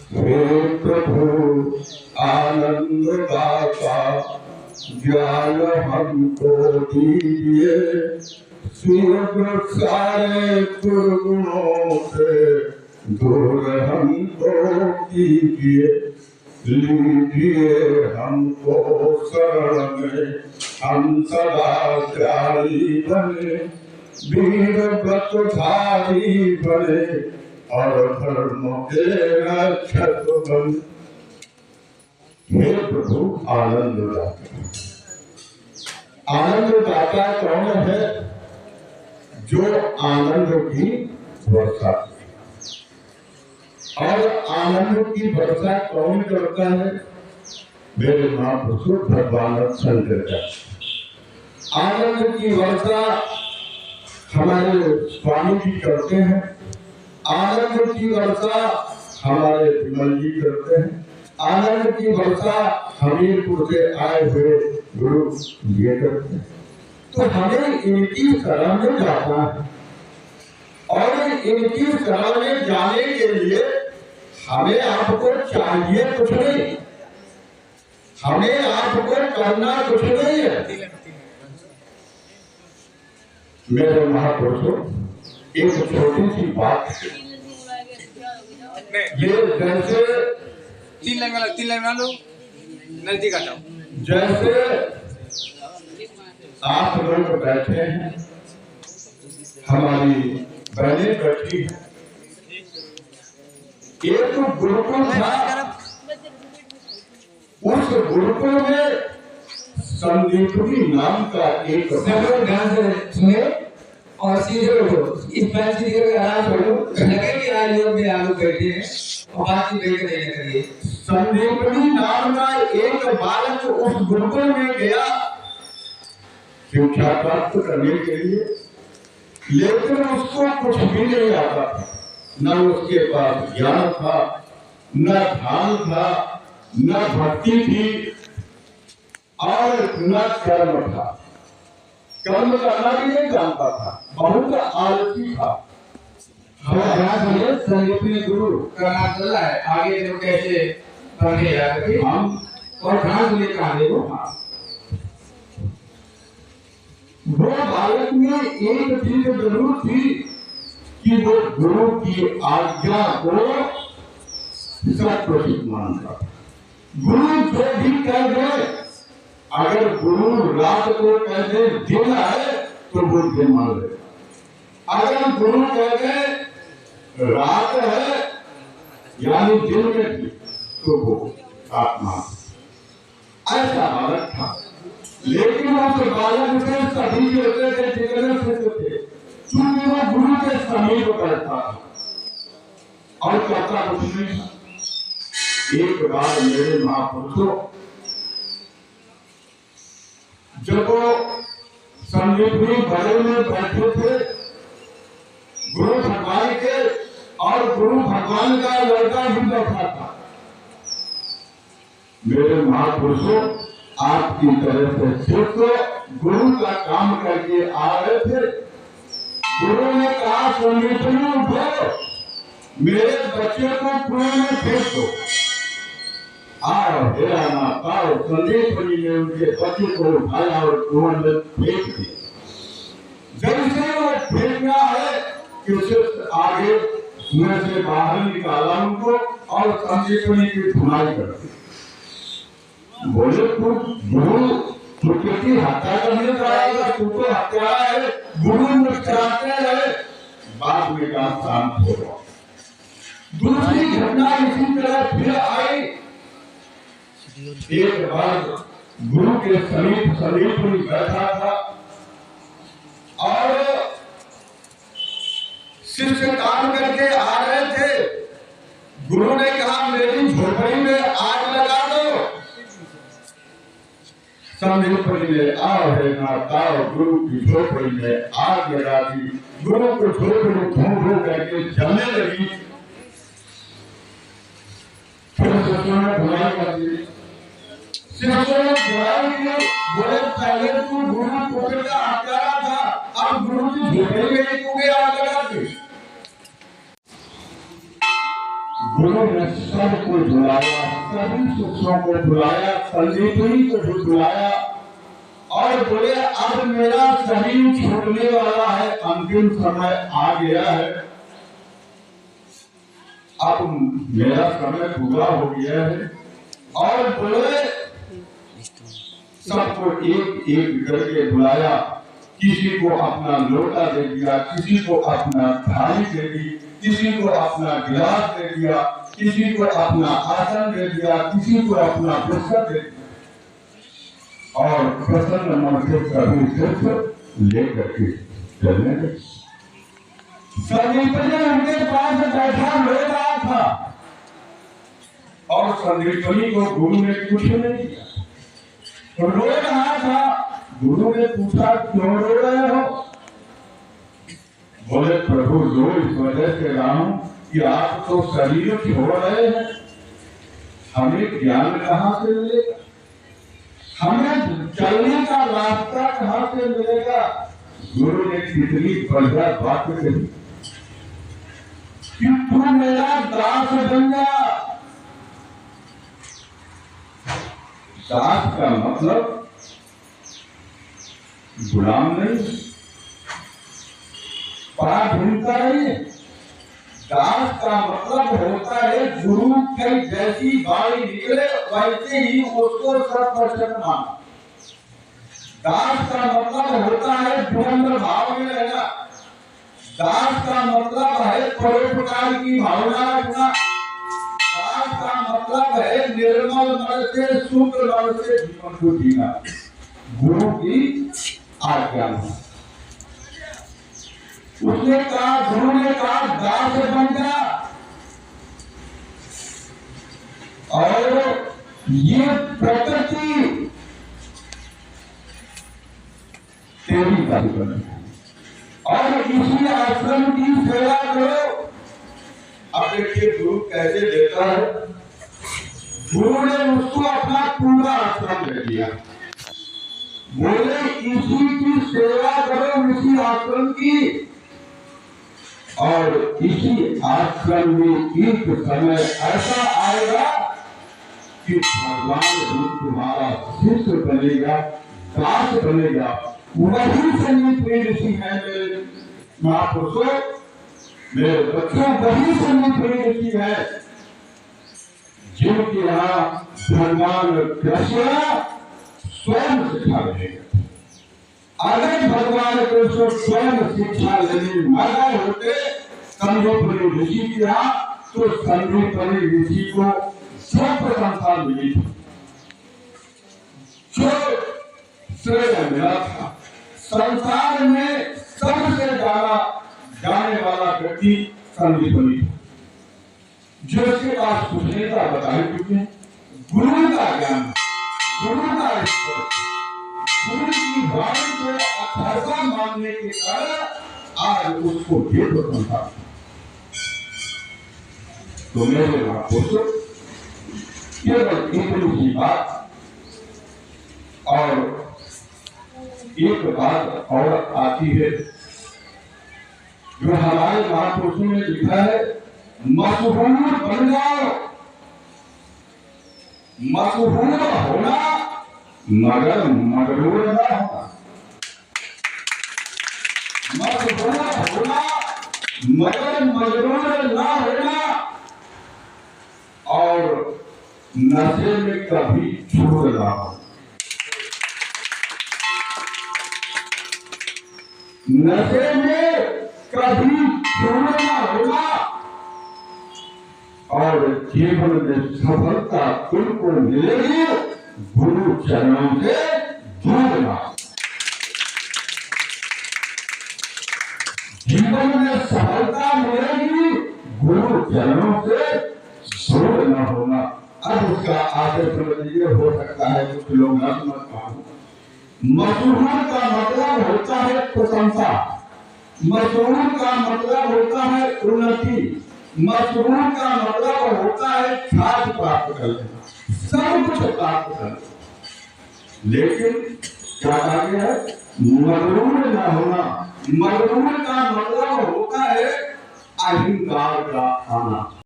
हे प्रभु आनंद दाता ज्ञान हमको दीजिए, स्वर्ग सारे दुर्गुणों से दूर हमको कीजिए, लीजिए हमको शरण में, हम सदा त्यागी बने, वीर व्रतधारी बने और धर्म के रक्षक बने। हे प्रभु आनंद दाता। आनंद दाता कौन है? जो आनंद की वर्षा, और आनंद की वर्षा कौन करता है? मेरे महापुरुष भगवान शंकर का। आनंद की वर्षा हमारे स्वामी जी करते हैं, आनंद की वर्षा हमारे विमल जी करते हैं, आनंद की वर्षा हमीरपुर से आए हुए गुरु ये करते हैं। तो हमें इनकी शरण में जाना है, और इनकी शरण में जाने के लिए हमें आपको चाहिए कुछ नहीं, हमें आपको करना कुछ नहीं है। मेरे महापुरुषों, एक छोटी सी बात, ये जैसे तीन लाइन मान लो, नजदीक आ जाओ। जैसे आप लोग बैठे हैं, हमारी बहनें बैठी है, एक गुरुकुल था, उस गुरुकुल में संदीपनी नाम का एक, ध्यान से सुने और सीधे उठो, इस पैर सीधे करके आराम छोड़ो, लगे कि आज लोग भी आलू बैठे हैं और बात की बेटे नहीं करिए। संदीपनी नाम का एक बालक उस गुरुकुल में गया शिक्षा प्राप्त करने के लिए, लेकिन उसको कुछ भी नहीं आता था, न उसके पास ज्ञान था, न ध्यान था, न भक्ति थी, और न कर्म था, कर्म करना भी नहीं जानता था, बहुत आलसी था। संदीपनी गुरु का नाम चल रहा है, आगे जो कैसे पढ़ने जाकर हम और ध्यान से कहानी को। वो बालक में एक चीज जरूर थी कि वो गुरु की आज्ञा को सत्य मानता। गुरु जो भी कह दे, अगर गुरु रात को कह दे दिन है तो वो दिन मान ले, अगर गुरु कह दे रात है यानी दिन में भी, तो वो आत्मा। ऐसा बालक था, लेकिन उस बालक से सभी होते थे जितने शिष्य थे, चूंकि वो गुरु के समीप बैठता था और कहता कुछ नहीं था। एक बार मेरे महापुरुषों, जब वो संदीपनी बड़े में बैठे थे, गुरु भगवान के और गुरु भगवान का लड़का भी बैठा था। मेरे महापुरुषों, आपकी तरह से सिर्फ गुरु का काम करके आ रहे थे। गुरु ने कहा संदीपनी उठो, मेरे बच्चे को कुएं में फेंक दो। आओ हेरा माता, संदीपनी ने उनके बच्चे को उठाया और कुएं में फेंक दिया। जैसे वो फेंकना है कि सिर्फ आगे कुएं से बाहर निकाला उनको और संदीपनी की धुनाई कर दी। बोले तू गुरु, तू किसी हत्या करने का आएगा, तू तो हत्यारा है। गुरु मुस्कुराते रहे, बाद में कहा शांत हो गया। दूसरी घटना इसी तरह फिर आई। एक बार गुरु के समीप में बैठा था और शिष्य काम करके आ रहे थे। गुरु ने कहा मेरी झोपड़ी में आग लगा दो। संदीपनी ने आओ है माताओ, गुरु की झोपड़ी में आग लगा दी। गुरु को झोपड़ी धूम करके जलने लगी। फिर शिष्यों ने बुराई कर दी। शिष्यों ने बुराई की, बोले पहले तू गुरु पुत्र का हत्यारा था, अब गुरु की झोपड़ी में ही तूने आग लगा दी। गुरु ने सबको बुलाया, सभी शिष्यों को बुलाया, संदीपनी को भी बुलाया और बोले अब मेरा शरीर छूटने वाला है, अंतिम समय आ गया है, अब मेरा समय पूरा हो गया है। और बोले सबको एक एक करके बुलाया, किसी को अपना लोटा दे दिया, किसी को अपना थाली दे दी, किसी को अपना गिलास दे दिया, किसी को अपना आसन दे दिया, किसी को अपना पुस्तक दे दिया और प्रसन्न मन से सभी सिर्फ लेकर के चलने लगे। संदीपनी उनके पास बैठा रो रहा था और संदीपनी को गुरु ने कुछ नहीं किया, रो रहा था। गुरु ने पूछा क्यों रो रहे हो? बोले प्रभु रो इस वजह से रहा हूं कि आप तो शरीर छोड़ रहे हैं, हमें ज्ञान कहाँ से मिलेगा, हमें चलने का रास्ता कहाँ से मिलेगा। गुरु ने कितनी बढ़िया बात कही कि तू मेरा दास बन जा। दास का मतलब गुलाम नहीं, बड़ा ढूंढता नहीं। दास का मतलब होता है गुरु की जैसी बाणी निकले वैसे ही उसको 100% मानो। दास का मतलब होता है विनम्र भाव में रहना। दास का मतलब है परोपकार की भावना रखना। दास का मतलब है निर्मल मन से शुद्ध मन से जीवन को जीना, गुरु की आज्ञा में। उसने कहा, गुरु ने कहा दास बन जा और ये प्रकृति तेरी कार्य बने और इसी आश्रम की सेवा करो। अब देखिए गुरु कैसे देता है। गुरु ने उसको अपना पूरा आश्रम दे दिया, बोले इसी की सेवा करो, इसी आश्रम की। और इसी आश्रम में एक समय ऐसा आएगा कि भगवान तुम्हारा शिष्य बनेगा, दास बनेगा। वही संदीपनी ऋषि है मेरे महापुरुषों, मेरे बच्चों, वही संदीपनी ऋषि है जिनके यहाँ भगवान कृष्ण स्वयं शिक्षा देगा। अगर भगवान कृष्ण स्वयं शिक्षा लेने मना होते संदीपनी ऋषि के यहाँ, तो संदीपनी ऋषि को जो प्रशंसा मिली थी, जो श्रेय मिला था, संसार में सबसे ज्यादा जाने वाला व्यक्ति संदीपनी था, जो इसके पास कुछ नहीं था बता चुके हैं। गुरु का ज्ञान, गुरु का स्पर्श, गुरु की वाणी को अथर्वा मानने के कारण आज उसको ये प्रशंसा। तो मेरे महापुरुषों, केवल इतनी सी बात और एक बात और आती है जो हमारे महापुरुषों ने लिखा है, मशहूर बन जाओ, मशहूर होना मगर मगरूर न होना, मशहूर होना मगर मगरूर न होना और नशे में कभी छूट ना हो। नशे में कभी छूट ना होना और जीवन में सफलता तुमको मिलेगी गुरु चरणों से जुड़ना। जीवन में सफलता मिलेगी गुरु चरणों से जुड़ना होना। अब उसका आगे समझ लीजिए, हो सकता है कुछ लोग न समझ पाए। मशहूर का मतलब होता है प्रशंसा, मशहूर का मतलब होता है उन्नति, मशहूर का मतलब होता है ख्याति प्राप्त कर लेना, सब कुछ प्राप्त कर लेना। लेकिन क्या कहा गया है? मगरूर न होना। मगरूर का मतलब होता है अहंकार का आना।